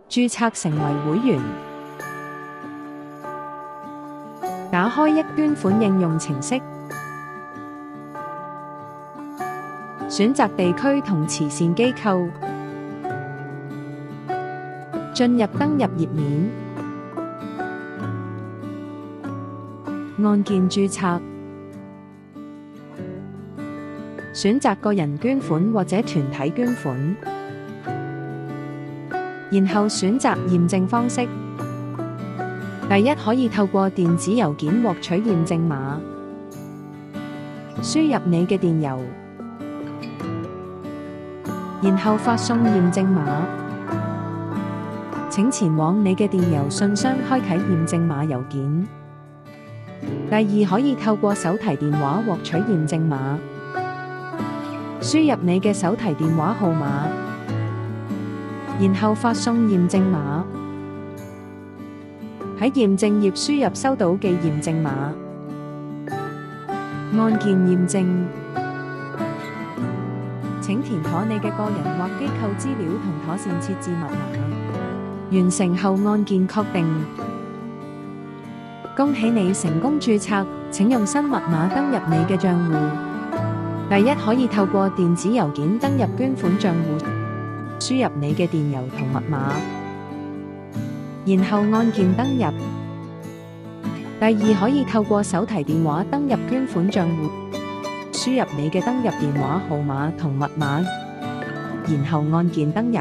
註冊成為會員。打開一捐款應用程式，選擇地區同慈善機構，進入登入頁面，按鍵註冊，選擇個人捐款或者團體捐款，然後選擇驗證方式。第一，可以透過電子郵件獲取驗證碼，輸入你嘅電郵，然後發送驗證碼。請前往你嘅電郵信箱開啟驗證碼郵件。第二，可以透過手提電話獲取驗證碼，輸入你嘅手提電話號碼，然後發送驗證碼。喺驗證頁輸入收到嘅驗證碼，按鍵驗證。請填妥你嘅個人或機構資料同妥善設置密碼。完成後按鍵確定。恭喜你成功註冊，請用新密碼登入你嘅賬戶。第一，可以透過電子郵件登入捐款賬戶，輸入你嘅電郵同密碼，然後按鍵登入。第二，可以透過手提電話登入捐款賬戶，輸入你嘅登入電話號碼同密碼，然後按鍵登入。